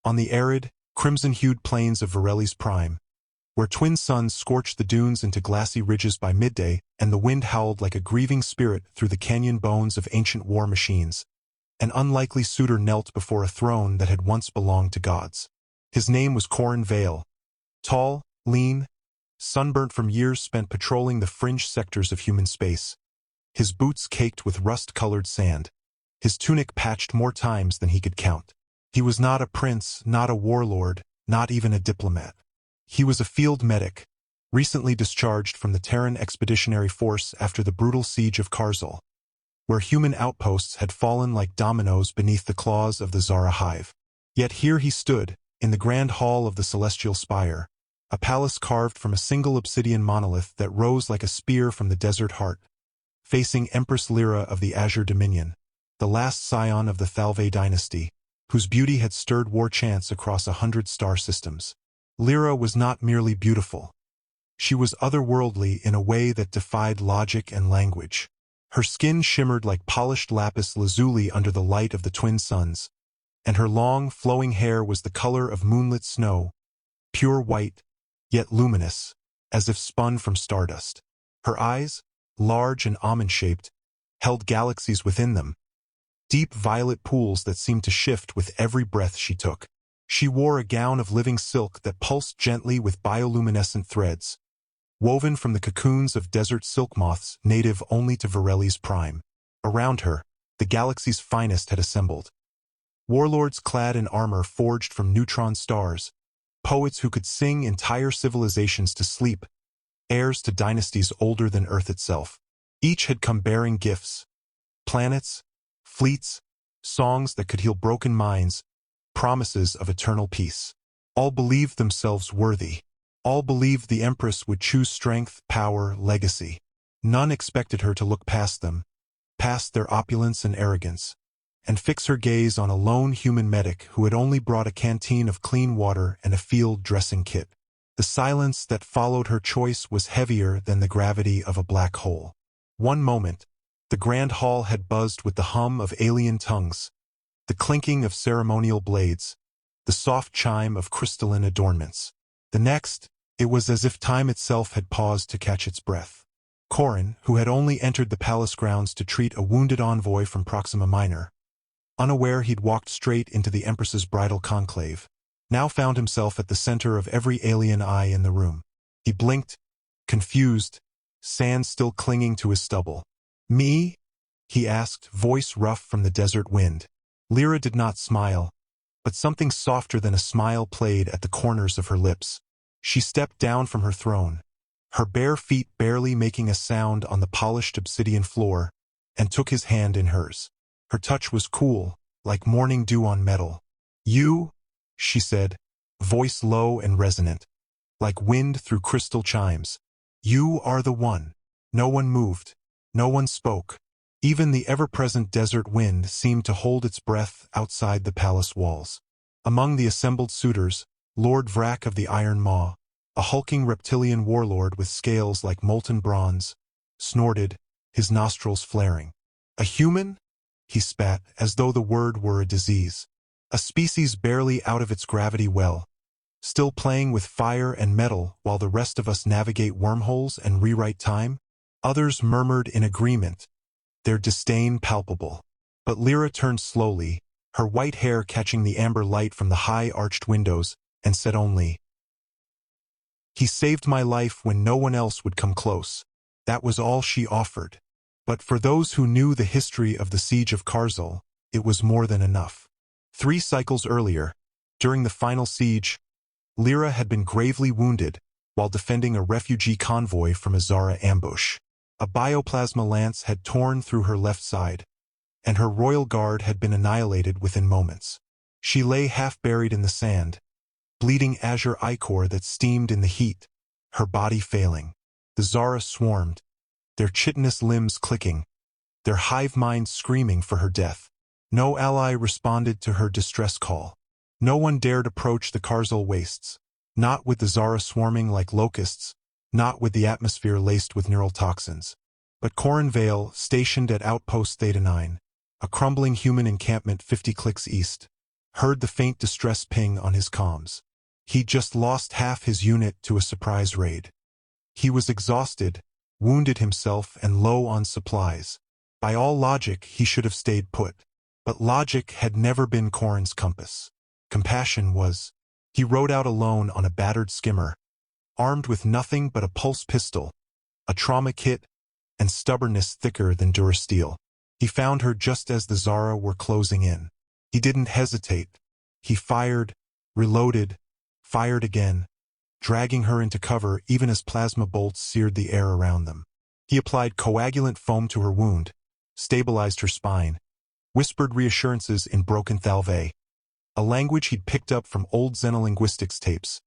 On the arid, crimson-hued plains of Varelli's prime, where twin suns scorched the dunes into glassy ridges by midday and the wind howled like a grieving spirit through the canyon bones of ancient war machines, an unlikely suitor knelt before a throne that had once belonged to gods. His name was Corin Vale. Tall, lean, sunburnt from years spent patrolling the fringe sectors of human space. His boots caked with rust-colored sand. His tunic patched more times than he could count. He was not a prince, not a warlord, not even a diplomat. He was a field medic, recently discharged from the Terran Expeditionary Force after the brutal siege of Karzul, where human outposts had fallen like dominoes beneath the claws of the Zara hive. Yet here he stood, in the grand hall of the Celestial Spire, a palace carved from a single obsidian monolith that rose like a spear from the desert heart, facing Empress Lyra of the Azure Dominion, the last scion of the Thalve dynasty, whose beauty had stirred war chants across 100 star systems. Lyra was not merely beautiful. She was otherworldly in a way that defied logic and language. Her skin shimmered like polished lapis lazuli under the light of the twin suns, and her long, flowing hair was the color of moonlit snow, pure white, yet luminous, as if spun from stardust. Her eyes, large and almond-shaped, held galaxies within them, deep violet pools that seemed to shift with every breath she took. She wore a gown of living silk that pulsed gently with bioluminescent threads, woven from the cocoons of desert silk moths native only to Varelli's prime. Around her, the galaxy's finest had assembled. Warlords clad in armor forged from neutron stars, poets who could sing entire civilizations to sleep, heirs to dynasties older than Earth itself. Each had come bearing gifts, planets, fleets, songs that could heal broken minds, promises of eternal peace. All believed themselves worthy. All believed the Empress would choose strength, power, legacy. None expected her to look past them, past their opulence and arrogance, and fix her gaze on a lone human medic who had only brought a canteen of clean water and a field dressing kit. The silence that followed her choice was heavier than the gravity of a black hole. One moment, the grand hall had buzzed with the hum of alien tongues, the clinking of ceremonial blades, the soft chime of crystalline adornments. The next, it was as if time itself had paused to catch its breath. Corin, who had only entered the palace grounds to treat a wounded envoy from Proxima Minor, unaware he'd walked straight into the Empress's bridal conclave, now found himself at the center of every alien eye in the room. He blinked, confused, sand still clinging to his stubble. "Me?" he asked, voice rough from the desert wind. Lyra did not smile, but something softer than a smile played at the corners of her lips. She stepped down from her throne, her bare feet barely making a sound on the polished obsidian floor, and took his hand in hers. Her touch was cool, like morning dew on metal. "You?" she said, voice low and resonant, like wind through crystal chimes. "You are the one." No one moved. No one spoke. Even the ever-present desert wind seemed to hold its breath outside the palace walls. Among the assembled suitors, Lord Vrak of the Iron Maw, a hulking reptilian warlord with scales like molten bronze, snorted, his nostrils flaring. "A human?" he spat, as though the word were a disease. "A species barely out of its gravity well, still playing with fire and metal while the rest of us navigate wormholes and rewrite time?" Others murmured in agreement, their disdain palpable. But Lyra turned slowly, her white hair catching the amber light from the high-arched windows, and said only, "He saved my life when no one else would come close." That was all she offered. But for those who knew the history of the siege of Karzul, it was more than enough. 3 cycles earlier, during the final siege, Lyra had been gravely wounded while defending a refugee convoy from a Zara ambush. A bioplasma lance had torn through her left side, and her royal guard had been annihilated within moments. She lay half-buried in the sand, bleeding azure ichor that steamed in the heat, her body failing. The Zara swarmed, their chitinous limbs clicking, their hive minds screaming for her death. No ally responded to her distress call. No one dared approach the Karzul wastes, not with the Zara swarming like locusts, not with the atmosphere laced with neural toxins. But Corin Vale, stationed at Outpost Theta 9, a crumbling human encampment 50 clicks east, heard the faint distress ping on his comms. He'd just lost half his unit to a surprise raid. He was exhausted, wounded himself, and low on supplies. By all logic, he should have stayed put. But logic had never been Corrin's compass. Compassion was. He rode out alone on a battered skimmer, armed with nothing but a pulse pistol, a trauma kit, and stubbornness thicker than Durasteel. He found her just as the Zara were closing in. He didn't hesitate. He fired, reloaded, fired again, dragging her into cover even as plasma bolts seared the air around them. He applied coagulant foam to her wound, stabilized her spine, whispered reassurances in broken Thalve, a language he'd picked up from old xenolinguistics tapes,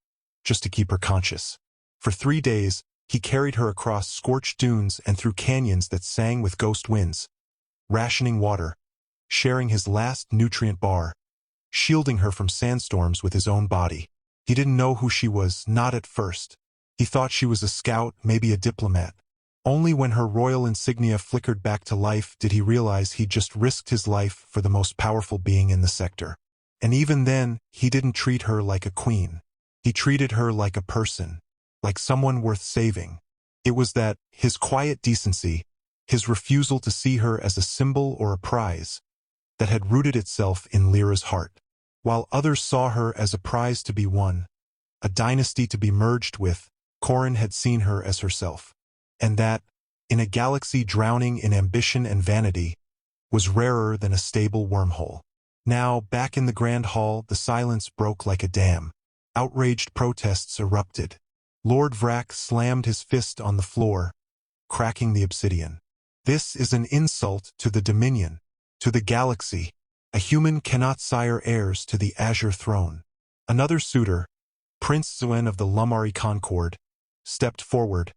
just to keep her conscious. For 3 days, he carried her across scorched dunes and through canyons that sang with ghost winds, rationing water, sharing his last nutrient bar, shielding her from sandstorms with his own body. He didn't know who she was, not at first. He thought she was a scout, maybe a diplomat. Only when her royal insignia flickered back to life did he realize he'd just risked his life for the most powerful being in the sector. And even then, he didn't treat her like a queen. He treated her like a person, like someone worth saving. It was that, his quiet decency, his refusal to see her as a symbol or a prize, that had rooted itself in Lyra's heart. While others saw her as a prize to be won, a dynasty to be merged with, Corrin had seen her as herself. And that, in a galaxy drowning in ambition and vanity, was rarer than a stable wormhole. Now, back in the Grand Hall, the silence broke like a dam. Outraged protests erupted. Lord Vrak slammed his fist on the floor, cracking the obsidian. This is an insult to the Dominion, to the galaxy. A human cannot sire heirs to the Azure throne. Another suitor, Prince Zuen of the Lumari Concord, stepped forward,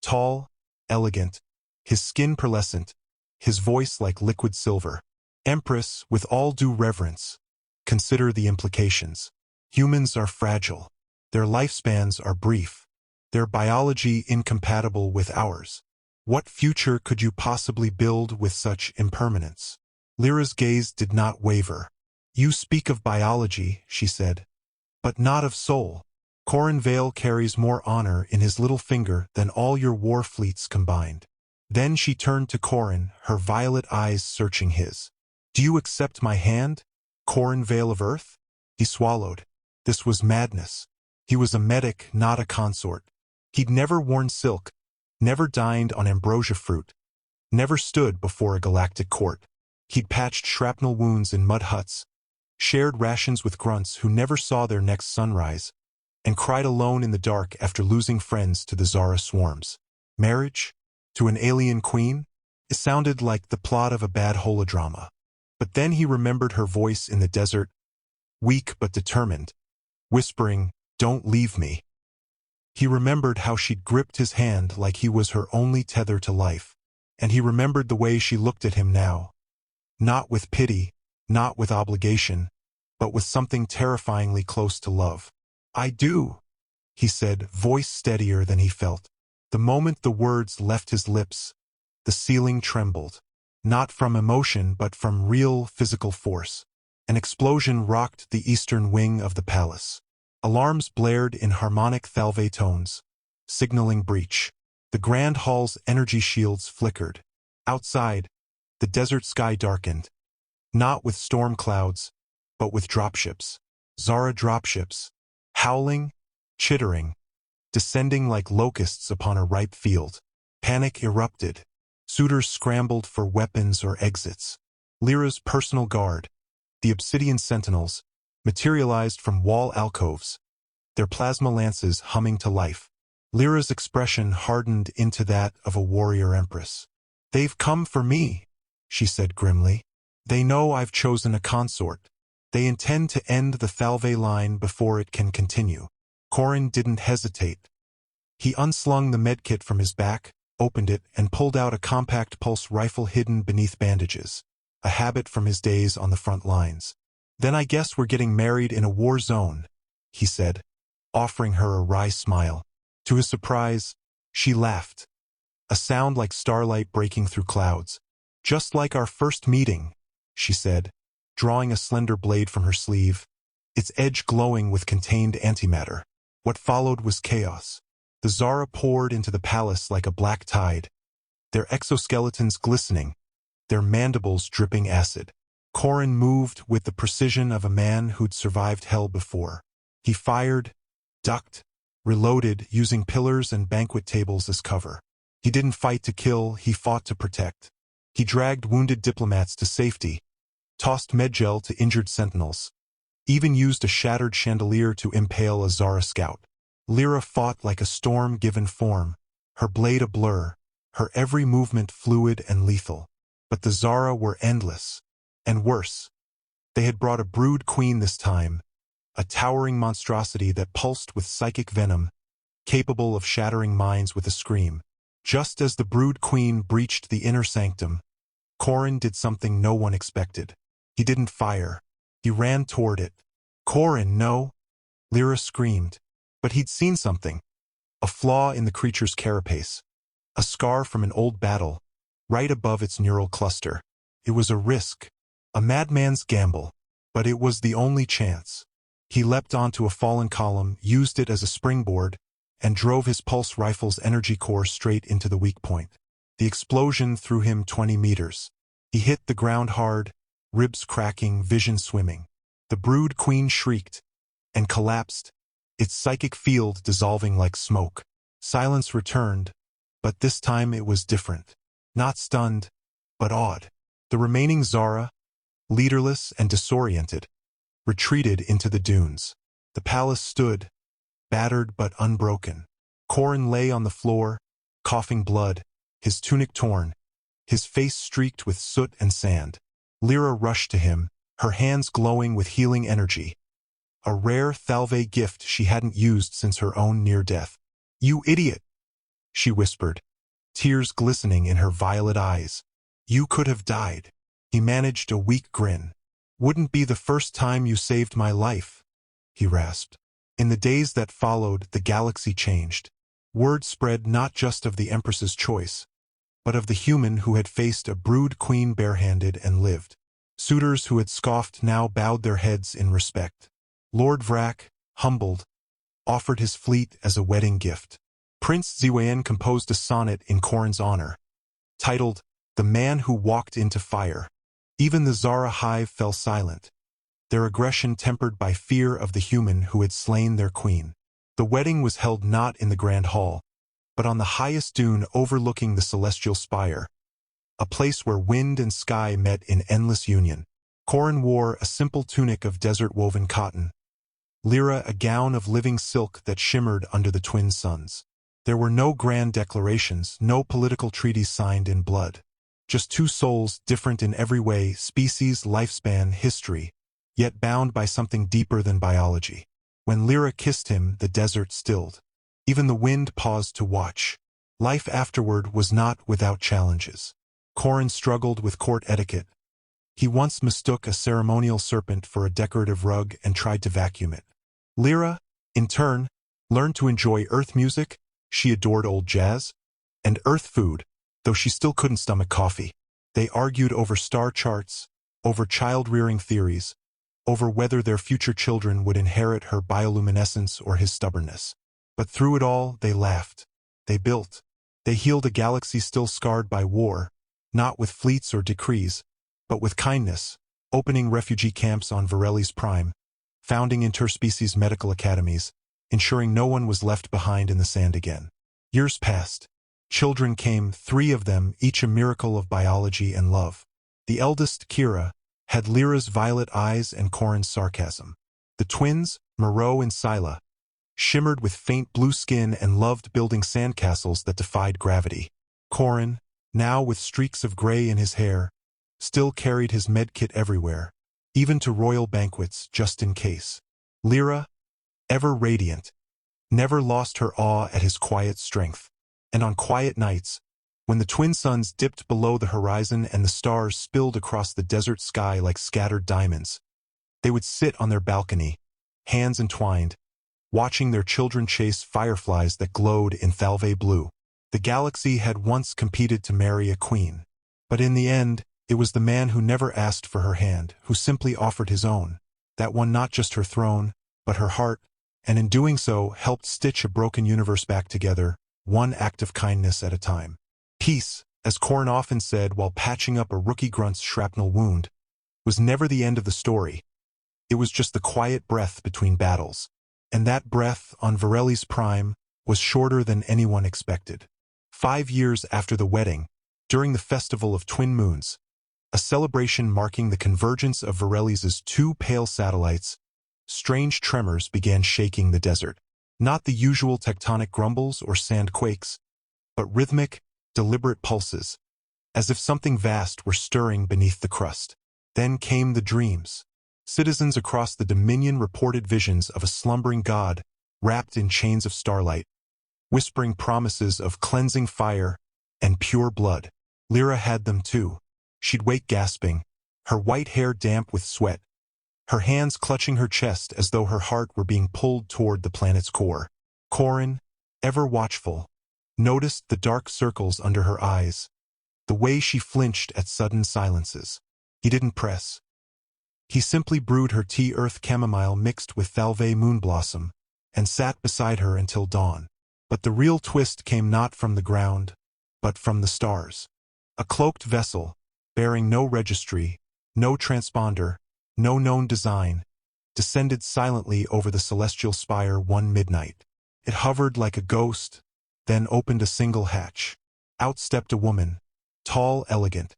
tall, elegant, his skin pearlescent, his voice like liquid silver. Empress, with all due reverence, consider the implications. Humans are fragile. Their lifespans are brief. Their biology incompatible with ours. What future could you possibly build with such impermanence? Lyra's gaze did not waver. You speak of biology, she said, but not of soul. Corrin Vale carries more honor in his little finger than all your war fleets combined. Then she turned to Corrin, her violet eyes searching his. Do you accept my hand, Corrin Vale of Earth? He swallowed. This was madness. He was a medic, not a consort. He'd never worn silk, never dined on ambrosia fruit, never stood before a galactic court. He'd patched shrapnel wounds in mud huts, shared rations with grunts who never saw their next sunrise, and cried alone in the dark after losing friends to the Zara swarms. Marriage? To an alien queen? It sounded like the plot of a bad holodrama. But then he remembered her voice in the desert, weak but determined, whispering, "Don't leave me." He remembered how she'd gripped his hand like he was her only tether to life. And he remembered the way she looked at him now. Not with pity, not with obligation, but with something terrifyingly close to love. "I do," he said, voice steadier than he felt. The moment the words left his lips, the ceiling trembled. Not from emotion but from real physical force. An explosion rocked the eastern wing of the palace. Alarms blared in harmonic Thalve tones, signaling breach. The Grand Hall's energy shields flickered. Outside, the desert sky darkened. Not with storm clouds, but with dropships. Zara dropships. Howling, chittering, descending like locusts upon a ripe field. Panic erupted. Suitors scrambled for weapons or exits. Lyra's personal guard, the Obsidian Sentinels, materialized from wall alcoves, their plasma lances humming to life. Lyra's expression hardened into that of a warrior empress. "They've come for me," she said grimly. "They know I've chosen a consort. They intend to end the Thalve line before it can continue." Corrin didn't hesitate. He unslung the medkit from his back, opened it, and pulled out a compact pulse rifle hidden beneath bandages, a habit from his days on the front lines. "Then I guess we're getting married in a war zone," he said, offering her a wry smile. To his surprise, she laughed, a sound like starlight breaking through clouds. "Just like our first meeting," she said, drawing a slender blade from her sleeve, its edge glowing with contained antimatter. What followed was chaos. The Zara poured into the palace like a black tide, their exoskeletons glistening, their mandibles dripping acid. Corrin moved with the precision of a man who'd survived hell before. He fired, ducked, reloaded, using pillars and banquet tables as cover. He didn't fight to kill, he fought to protect. He dragged wounded diplomats to safety, tossed medgel to injured sentinels, even used a shattered chandelier to impale a Zara scout. Lyra fought like a storm given form, her blade a blur, her every movement fluid and lethal. But the Zara were endless. And worse, they had brought a brood queen this time, a towering monstrosity that pulsed with psychic venom, capable of shattering minds with a scream. Just as the brood queen breached the inner sanctum, Corrin did something no one expected. He didn't fire. He ran toward it. "Corrin, no!" Lyra screamed. But he'd seen something. A flaw in the creature's carapace. A scar from an old battle, right above its neural cluster. It was a risk. A madman's gamble. But it was the only chance. He leapt onto a fallen column, used it as a springboard, and drove his pulse rifle's energy core straight into the weak point. The explosion threw him 20 meters. He hit the ground hard, ribs cracking, vision swimming. The brood queen shrieked and collapsed, its psychic field dissolving like smoke. Silence returned, but this time it was different. Not stunned, but awed. The remaining Zara, leaderless and disoriented, retreated into the dunes. The palace stood, battered but unbroken. Corrin lay on the floor, coughing blood, his tunic torn, his face streaked with soot and sand. Lyra rushed to him, her hands glowing with healing energy. A rare Thalve gift she hadn't used since her own near-death. "You idiot!" she whispered, tears glistening in her violet eyes. "You could have died." He managed a weak grin. "Wouldn't be the first time you saved my life," he rasped. In the days that followed, the galaxy changed. Word spread not just of the Empress's choice, but of the human who had faced a brood queen barehanded and lived. Suitors who had scoffed now bowed their heads in respect. Lord Vrak, humbled, offered his fleet as a wedding gift. Prince Ziwayan composed a sonnet in Corrin's honor, titled, "The Man Who Walked into Fire." Even the Zara hive fell silent, their aggression tempered by fear of the human who had slain their queen. The wedding was held not in the grand hall, but on the highest dune overlooking the celestial spire, a place where wind and sky met in endless union. Corrin wore a simple tunic of desert-woven cotton, Lyra a gown of living silk that shimmered under the twin suns. There were no grand declarations, no political treaties signed in blood. Just two souls, different in every way, species, lifespan, history, yet bound by something deeper than biology. When Lyra kissed him, the desert stilled. Even the wind paused to watch. Life afterward was not without challenges. Corrin struggled with court etiquette. He once mistook a ceremonial serpent for a decorative rug and tried to vacuum it. Lyra, in turn, learned to enjoy earth music. She adored old jazz, and earth food, though she still couldn't stomach coffee. They argued over star charts, over child-rearing theories, over whether their future children would inherit her bioluminescence or his stubbornness. But through it all, they laughed. They built. They healed a galaxy still scarred by war, not with fleets or decrees, but with kindness, opening refugee camps on Varelli's Prime, founding interspecies medical academies, ensuring no one was left behind in the sand again. Years passed. Children came, 3 of them, each a miracle of biology and love. The eldest, Kira, had Lyra's violet eyes and Corrin's sarcasm. The twins, Moreau and Scylla, shimmered with faint blue skin and loved building sandcastles that defied gravity. Corrin, now with streaks of gray in his hair, still carried his medkit everywhere, even to royal banquets, just in case. Lyra, ever radiant, never lost her awe at his quiet strength. And on quiet nights, when the twin suns dipped below the horizon and the stars spilled across the desert sky like scattered diamonds, they would sit on their balcony, hands entwined, watching their children chase fireflies that glowed in Thalve blue. The galaxy had once competed to marry a queen, but in the end, It was the man who never asked for her hand, who simply offered his own, that won not just her throne, but her heart, and in doing so helped stitch a broken universe back together, one act of kindness at a time. Peace, as Corrin often said while patching up a rookie grunt's shrapnel wound, was never the end of the story. It was just the quiet breath between battles. And that breath, on Varelli's prime, was shorter than anyone expected. 5 years after the wedding, during the Festival of Twin Moons, a celebration marking the convergence of Varelli's two pale satellites, strange tremors began shaking the desert. Not the usual tectonic grumbles or sand quakes, but rhythmic, deliberate pulses, as if something vast were stirring beneath the crust. Then came the dreams. Citizens across the Dominion reported visions of a slumbering god, wrapped in chains of starlight, whispering promises of cleansing fire and pure blood. Lyra had them too. She'd wake gasping, her white hair damp with sweat, her hands clutching her chest as though her heart were being pulled toward the planet's core. Corrin, ever watchful, noticed the dark circles under her eyes, the way she flinched at sudden silences. He didn't press. He simply brewed her tea earth chamomile mixed with Thalve moonblossom, and sat beside her until dawn. But the real twist came not from the ground, but from the stars. A cloaked vessel, bearing no registry, no transponder, no known design, descended silently over the celestial spire one midnight. It hovered like a ghost, then opened a single hatch. Out stepped a woman, tall, elegant,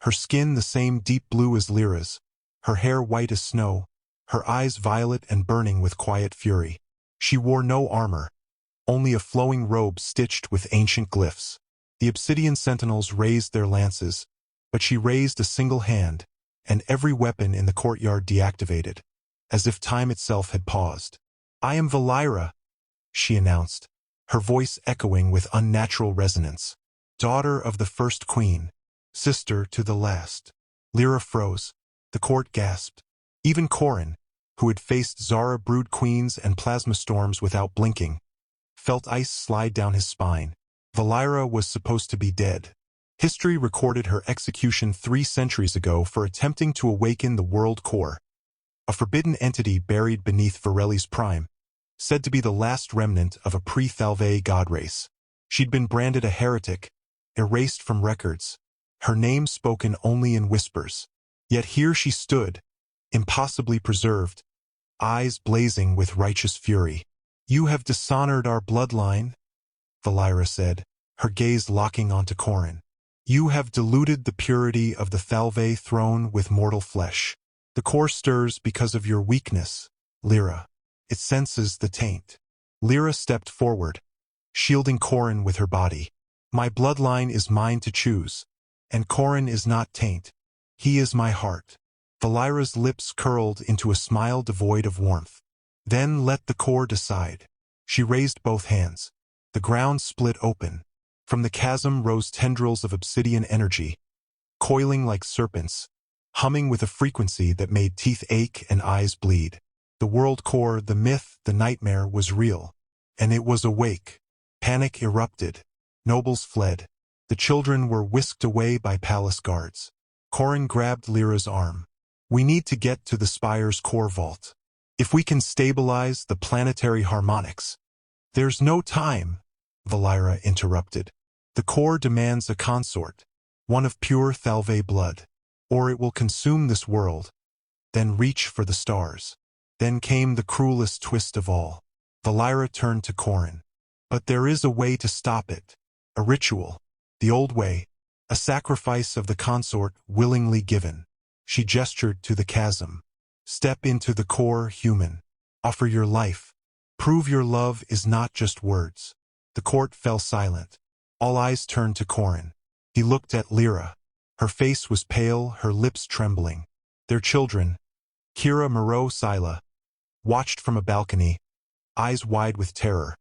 her skin the same deep blue as Lyra's, her hair white as snow, her eyes violet and burning with quiet fury. She wore no armor, only a flowing robe stitched with ancient glyphs. The obsidian sentinels raised their lances, but she raised a single hand, and every weapon in the courtyard deactivated, as if time itself had paused. "I am Valyra," she announced, her voice echoing with unnatural resonance. "Daughter of the first queen, sister to the last." Lyra froze. The court gasped. Even Corrin, who had faced Zara brood queens and plasma storms without blinking, felt ice slide down his spine. Valyra was supposed to be dead. History recorded her execution 3 centuries ago for attempting to awaken the world core, a forbidden entity buried beneath Varelli's prime, said to be the last remnant of a pre-Thalve god race. She'd been branded a heretic, erased from records, her name spoken only in whispers. Yet here she stood, impossibly preserved, eyes blazing with righteous fury. "You have dishonored our bloodline," Valyra said, her gaze locking onto Corrin. "You have diluted the purity of the Thalve throne with mortal flesh. The core stirs because of your weakness, Lyra. It senses the taint." Lyra stepped forward, shielding Corrin with her body. "My bloodline is mine to choose, and Corrin is not taint. He is my heart." Valyra's lips curled into a smile devoid of warmth. "Then let the core decide." She raised both hands. The ground split open. From the chasm rose tendrils of obsidian energy, coiling like serpents, humming with a frequency that made teeth ache and eyes bleed. The world core, the myth, the nightmare was real, and it was awake. Panic erupted. Nobles fled. The children were whisked away by palace guards. Corrin grabbed Lyra's arm. "We need to get to the spire's core vault. If we can stabilize the planetary harmonics." "There's no time," Valyra interrupted. "The core demands a consort, one of pure Thalve blood, or it will consume this world, then reach for the stars." Then came the cruelest twist of all. Valyra turned to Corrin. "But there is a way to stop it. A ritual. The old way. A sacrifice of the consort willingly given." She gestured to the chasm. "Step into the core, human. Offer your life. Prove your love is not just words." The court fell silent. All eyes turned to Corrin. He looked at Lyra. Her face was pale, her lips trembling. Their children, Kira, Moreau, Scylla, watched from a balcony, eyes wide with terror.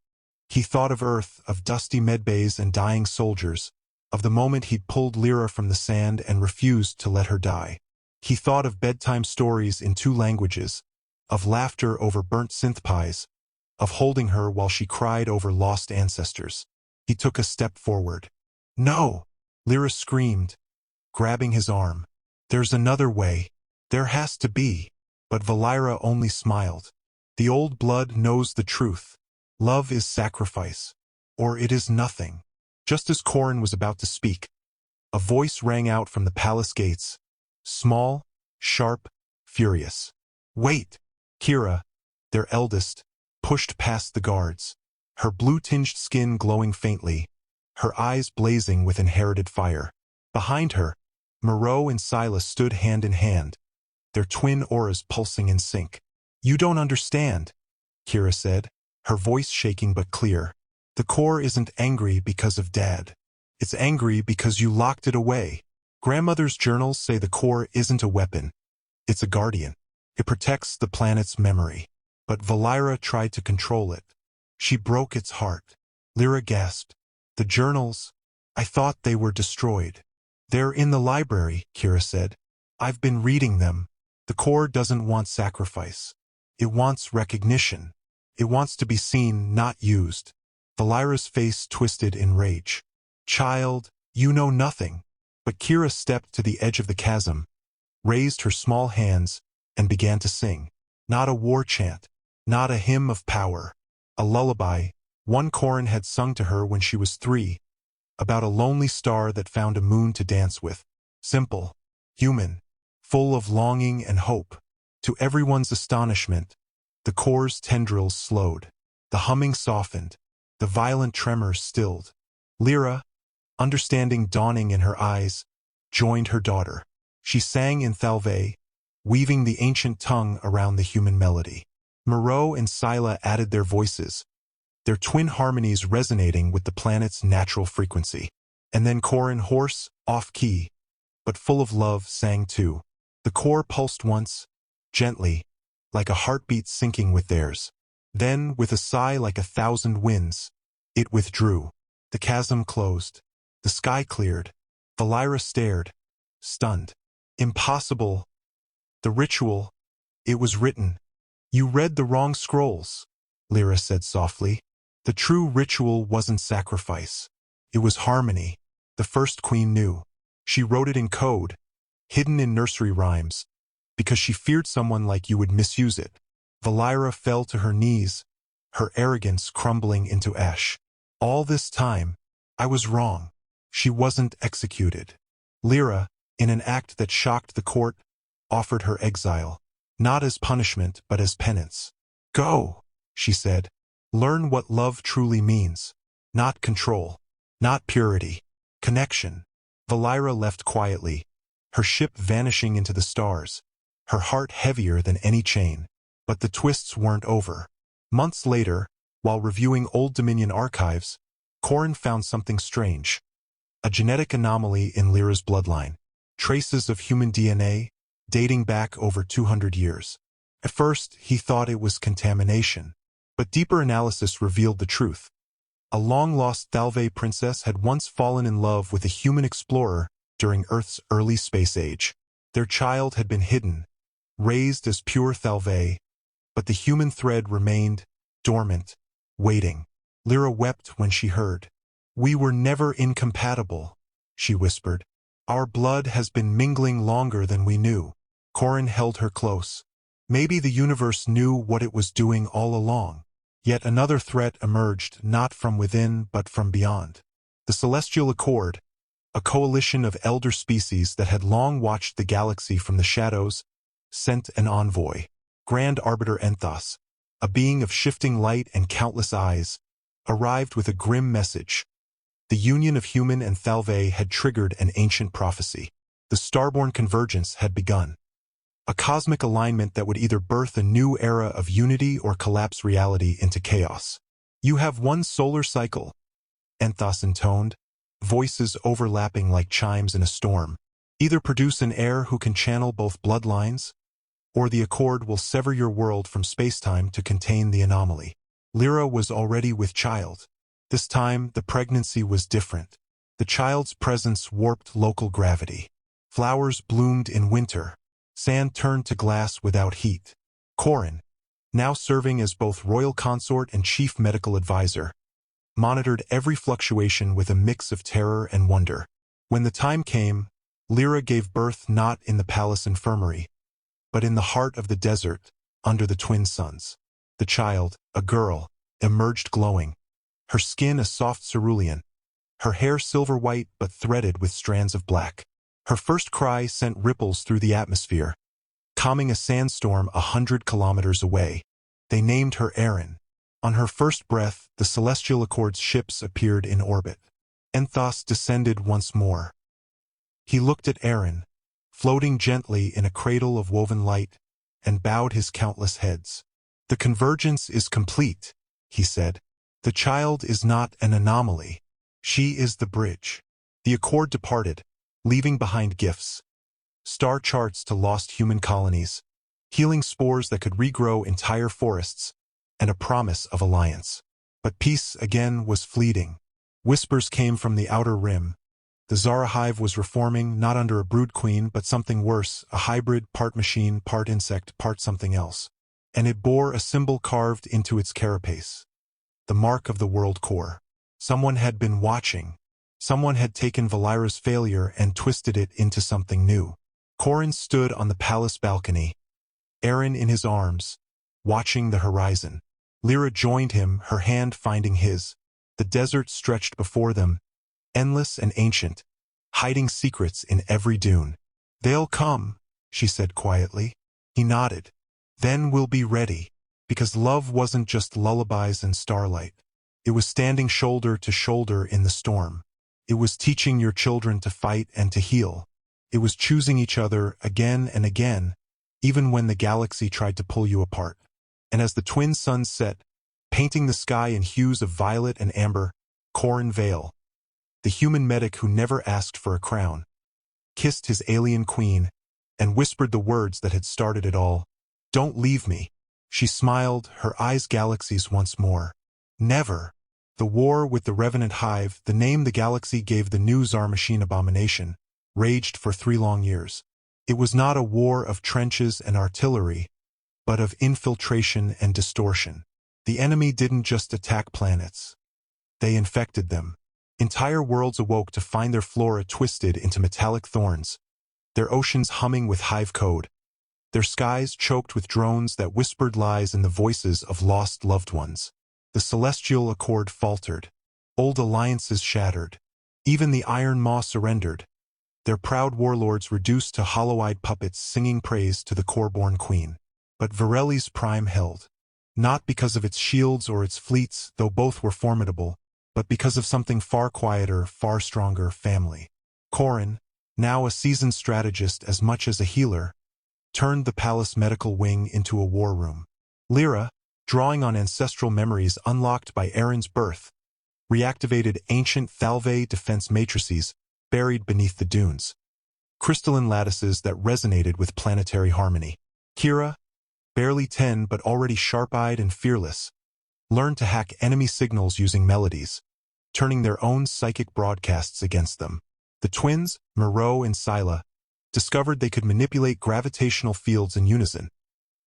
He thought of Earth, of dusty medbays and dying soldiers, of the moment he'd pulled Lyra from the sand and refused to let her die. He thought of bedtime stories in 2 languages, of laughter over burnt synth pies, of holding her while she cried over lost ancestors. He took a step forward. "No!" Lyra screamed, grabbing his arm. There's another way. There has to be. But Valira only smiled. The old blood knows the truth. Love is sacrifice. Or it is nothing. Just as Corrin was about to speak, a voice rang out from the palace gates. Small, sharp, furious. Wait! Kira, their eldest, pushed past the guards. Her blue-tinged skin glowing faintly, her eyes blazing with inherited fire. Behind her, Moreau and Silas stood hand in hand, their twin auras pulsing in sync. You don't understand, Kira said, her voice shaking but clear. The core isn't angry because of Dad. It's angry because you locked it away. Grandmother's journals say the core isn't a weapon. It's a guardian. It protects the planet's memory. But Valira tried to control it. She broke its heart. Lyra gasped. The journals? I thought they were destroyed. They're in the library, Kira said. I've been reading them. The core doesn't want sacrifice. It wants recognition. It wants to be seen, not used. Valira's face twisted in rage. Child, you know nothing. But Kira stepped to the edge of the chasm, raised her small hands, and began to sing. Not a war chant, not a hymn of power. A lullaby, one Corrin had sung to her when she was 3, about a lonely star that found a moon to dance with. Simple, human, full of longing and hope. To everyone's astonishment, the core's tendrils slowed. The humming softened. The violent tremors stilled. Lyra, understanding dawning in her eyes, joined her daughter. She sang in Thalve, weaving the ancient tongue around the human melody. Moreau and Sila added their voices, their twin harmonies resonating with the planet's natural frequency. And then Corrin, hoarse, off-key, but full of love, sang too. The core pulsed once, gently, like a heartbeat syncing with theirs. Then, with a sigh like 1,000 winds, it withdrew. The chasm closed. The sky cleared. Valira stared, stunned. Impossible. The ritual. It was written. You read the wrong scrolls, Lyra said softly. The true ritual wasn't sacrifice. It was harmony. The first queen knew. She wrote it in code, hidden in nursery rhymes, because she feared someone like you would misuse it. Valira fell to her knees, her arrogance crumbling into ash. All this time, I was wrong. She wasn't executed. Lyra, in an act that shocked the court, offered her exile, not as punishment but as penance. Go, she said. Learn what love truly means. Not control. Not purity. Connection. Valira left quietly, her ship vanishing into the stars, her heart heavier than any chain. But the twists weren't over. Months later, while reviewing Old Dominion archives, Corrin found something strange. A genetic anomaly in Lyra's bloodline. Traces of human DNA, dating back over 200 years. At first, he thought it was contamination. But deeper analysis revealed the truth. A long-lost Thalve princess had once fallen in love with a human explorer during Earth's early space age. Their child had been hidden, raised as pure Thalve, but the human thread remained, dormant, waiting. Lyra wept when she heard. We were never incompatible, she whispered. Our blood has been mingling longer than we knew. Corrin held her close. Maybe the universe knew what it was doing all along. Yet another threat emerged, not from within but from beyond. The Celestial Accord, a coalition of elder species that had long watched the galaxy from the shadows, sent an envoy. Grand Arbiter Enthos, a being of shifting light and countless eyes, arrived with a grim message. The union of human and Thalve had triggered an ancient prophecy. The starborn convergence had begun. A cosmic alignment that would either birth a new era of unity or collapse reality into chaos. You have one solar cycle, Enthos intoned, voices overlapping like chimes in a storm. Either produce an heir who can channel both bloodlines, or the Accord will sever your world from spacetime to contain the anomaly. Lyra was already with child. This time, the pregnancy was different. The child's presence warped local gravity. Flowers bloomed in winter. Sand turned to glass without heat. Corrin, now serving as both royal consort and chief medical advisor, monitored every fluctuation with a mix of terror and wonder. When the time came, Lyra gave birth not in the palace infirmary, but in the heart of the desert, under the twin suns. The child, a girl, emerged glowing, her skin a soft cerulean, her hair silver white but threaded with strands of black. Her first cry sent ripples through the atmosphere, calming a sandstorm 100 kilometers away. They named her Erin. On her first breath, the Celestial Accord's ships appeared in orbit. Enthos descended once more. He looked at Erin, floating gently in a cradle of woven light, and bowed his countless heads. "The convergence is complete," he said. "The child is not an anomaly. She is the bridge." The Accord departed, leaving behind gifts, star charts to lost human colonies, healing spores that could regrow entire forests, and a promise of alliance. But peace again was fleeting. Whispers came from the outer rim. The Zara hive was reforming, not under a brood queen, but something worse, a hybrid, part machine, part insect, part something else. And it bore a symbol carved into its carapace. The mark of the World Core. Someone had been watching. Someone had taken Valira's failure and twisted it into something new. Corin stood on the palace balcony, Erin in his arms, watching the horizon. Lyra joined him, her hand finding his. The desert stretched before them, endless and ancient, hiding secrets in every dune. "They'll come," she said quietly. He nodded. "Then we'll be ready." Because love wasn't just lullabies and starlight. It was standing shoulder to shoulder in the storm. It was teaching your children to fight and to heal. It was choosing each other again and again, even when the galaxy tried to pull you apart. And as the twin suns set, painting the sky in hues of violet and amber, Corin Vale, the human medic who never asked for a crown, kissed his alien queen and whispered the words that had started it all. "Don't leave me." She smiled, her eyes galaxies once more. Never. The war with the Revenant Hive, the name the galaxy gave the new Zar machine abomination, raged for 3 long years. It was not a war of trenches and artillery, but of infiltration and distortion. The enemy didn't just attack planets. They infected them. Entire worlds awoke to find their flora twisted into metallic thorns, their oceans humming with hive code, their skies choked with drones that whispered lies in the voices of lost loved ones. The Celestial Accord faltered. Old alliances shattered. Even the Iron Maw surrendered, their proud warlords reduced to hollow-eyed puppets singing praise to the core-born queen. But Varelli's prime held. Not because of its shields or its fleets, though both were formidable, but because of something far quieter, far stronger: family. Corin, now a seasoned strategist as much as a healer, turned the palace medical wing into a war room. Lyra, drawing on ancestral memories unlocked by Erin's birth, reactivated ancient Thalve defense matrices buried beneath the dunes, crystalline lattices that resonated with planetary harmony. Kira, barely 10 but already sharp-eyed and fearless, learned to hack enemy signals using melodies, turning their own psychic broadcasts against them. The twins, Moreau and Scylla, discovered they could manipulate gravitational fields in unison,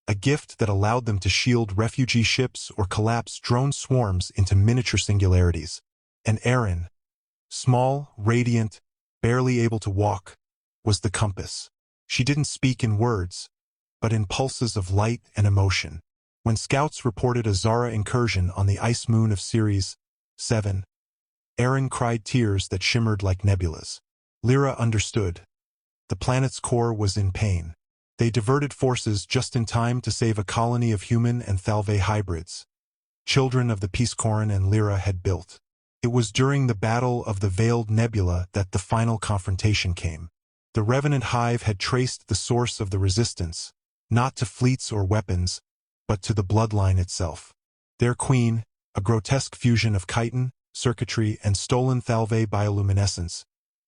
a gift that allowed them to shield refugee ships or collapse drone swarms into miniature singularities. And Erin, small, radiant, barely able to walk, was the compass. She didn't speak in words, but in pulses of light and emotion. When scouts reported a Zara incursion on the ice moon of Ceres 7, Erin cried tears that shimmered like nebulas. Lyra understood. The planet's core was in pain. They diverted forces just in time to save a colony of human and Thalve hybrids, children of the peace Corin and Lyra had built. It was during the Battle of the Veiled Nebula that the final confrontation came. The Revenant Hive had traced the source of the resistance, not to fleets or weapons, but to the bloodline itself. Their queen, a grotesque fusion of chitin, circuitry, and stolen Thalve bioluminescence,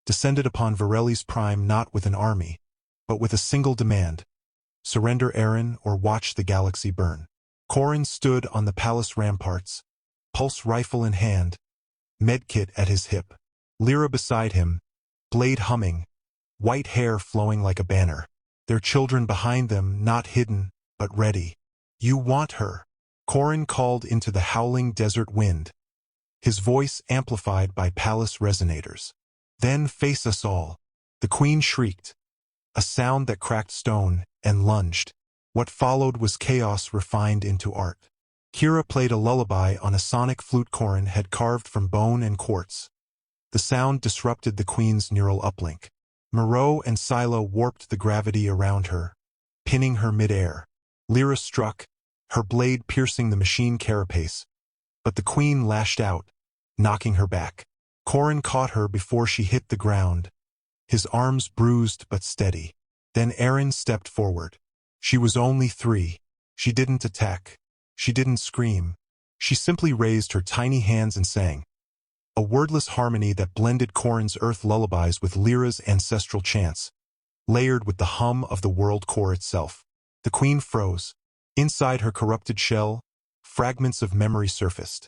descended upon Varelli's prime not with an army, but with a single demand: surrender Erin or watch the galaxy burn. Corin stood on the palace ramparts, pulse rifle in hand, medkit at his hip. Lyra beside him, blade humming, white hair flowing like a banner. Their children behind them, not hidden, but ready. "You want her," Corin called into the howling desert wind, his voice amplified by palace resonators. "Then face us all. The queen shrieked, a sound that cracked stone, and lunged. What followed was chaos refined into art. Kira played a lullaby on a sonic flute Corrin had carved from bone and quartz. The sound disrupted the queen's neural uplink. Moreau and Scylla warped the gravity around her, pinning her mid-air. Lyra struck, her blade piercing the machine carapace, but the queen lashed out, knocking her back. Corrin caught her before she hit the ground, his arms bruised but steady. Then Erin stepped forward. She was only 3. She didn't attack. She didn't scream. She simply raised her tiny hands and sang, a wordless harmony that blended Corrin's earth lullabies with Lyra's ancestral chants, layered with the hum of the world core itself. The queen froze. Inside her corrupted shell, fragments of memory surfaced.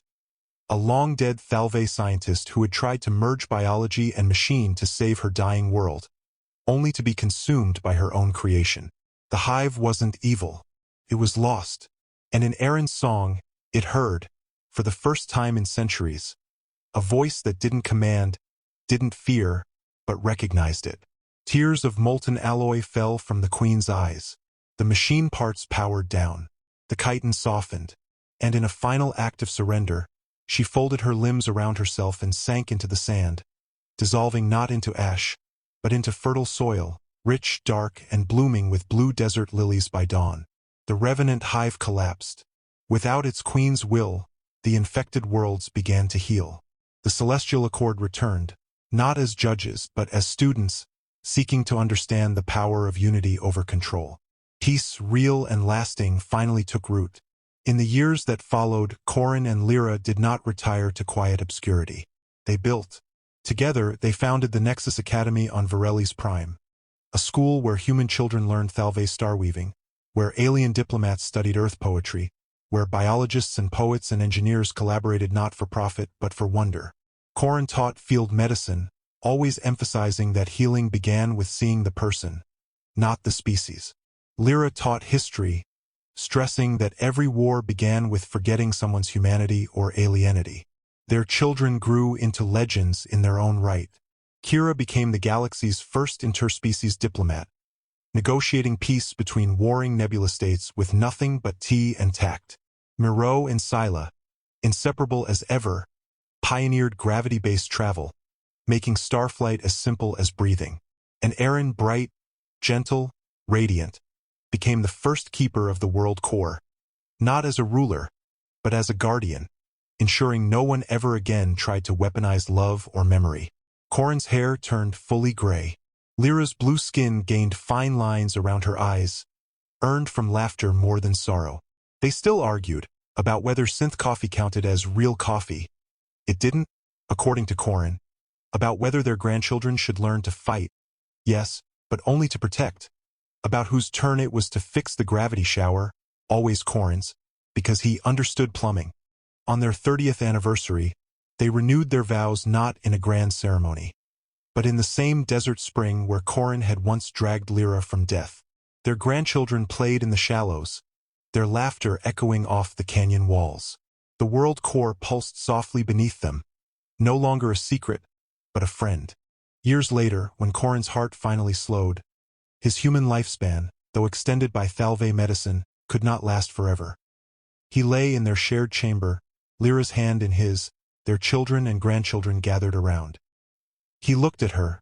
A long-dead Thalve scientist who had tried to merge biology and machine to save her dying world, only to be consumed by her own creation. The hive wasn't evil. It was lost. And in Erin's song, it heard, for the first time in centuries, a voice that didn't command, didn't fear, but recognized it. Tears of molten alloy fell from the queen's eyes. The machine parts powered down. The chitin softened. And in a final act of surrender, she folded her limbs around herself and sank into the sand, dissolving not into ash, but into fertile soil, rich, dark, and blooming with blue desert lilies by dawn. The revenant hive collapsed. Without its queen's will, the infected worlds began to heal. The Celestial Accord returned, not as judges but as students, seeking to understand the power of unity over control. Peace, real and lasting, finally took root. In the years that followed, Corrin and Lyra did not retire to quiet obscurity. They built. Together, they founded the Nexus Academy on Varellis Prime, a school where human children learned Thalve starweaving, where alien diplomats studied Earth poetry, where biologists and poets and engineers collaborated not for profit but for wonder. Corrin taught field medicine, always emphasizing that healing began with seeing the person, not the species. Lyra taught history, stressing that every war began with forgetting someone's humanity or alienity. Their children grew into legends in their own right. Kira became the galaxy's first interspecies diplomat, negotiating peace between warring nebula states with nothing but tea and tact. Moreau and Scylla, inseparable as ever, pioneered gravity-based travel, making starflight as simple as breathing. And Erin, bright, gentle, radiant, became the first keeper of the world core, not as a ruler, but as a guardian, ensuring no one ever again tried to weaponize love or memory. Corrin's hair turned fully gray. Lyra's blue skin gained fine lines around her eyes, earned from laughter more than sorrow. They still argued about whether synth coffee counted as real coffee. It didn't, according to Corrin. About whether their grandchildren should learn to fight. Yes, but only to protect. About whose turn it was to fix the gravity shower, always Corrin's, because he understood plumbing. On their 30th anniversary, they renewed their vows not in a grand ceremony, but in the same desert spring where Corrin had once dragged Lyra from death. Their grandchildren played in the shallows, their laughter echoing off the canyon walls. The world core pulsed softly beneath them, no longer a secret, but a friend. Years later, when Corrin's heart finally slowed, his human lifespan, though extended by Thalve medicine, could not last forever. He lay in their shared chamber, Lyra's hand in his, their children and grandchildren gathered around. He looked at her,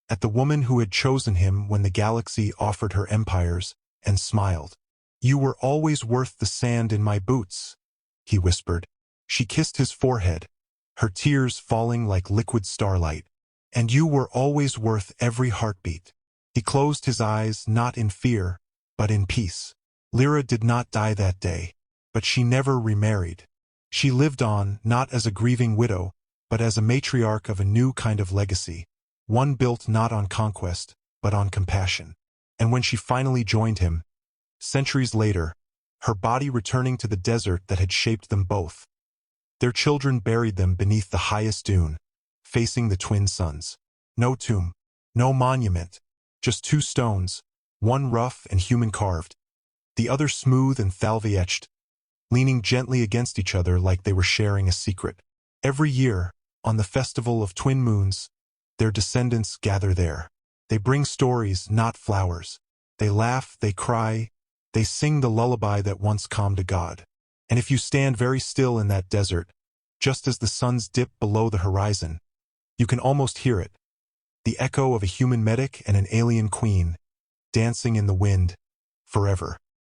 at the woman who had chosen him when the galaxy offered her empires, and smiled. "You were always worth the sand in my boots," he whispered. She kissed his forehead, her tears falling like liquid starlight. "And you were always worth every heartbeat." He closed his eyes not in fear, but in peace. Lyra did not die that day, but she never remarried. She lived on, not as a grieving widow, but as a matriarch of a new kind of legacy, one built not on conquest, but on compassion. And when she finally joined him, centuries later, her body returning to the desert that had shaped them both, their children buried them beneath the highest dune, facing the twin suns. No tomb, no monument, just 2 stones, one rough and human-carved, the other smooth and Thalve-etched, leaning gently against each other like they were sharing a secret. Every year, on the festival of twin moons, their descendants gather there. They bring stories, not flowers. They laugh, they cry, they sing the lullaby that once calmed a god. And if you stand very still in that desert, just as the suns dip below the horizon, you can almost hear it, the echo of a human medic and an alien queen, dancing in the wind, forever.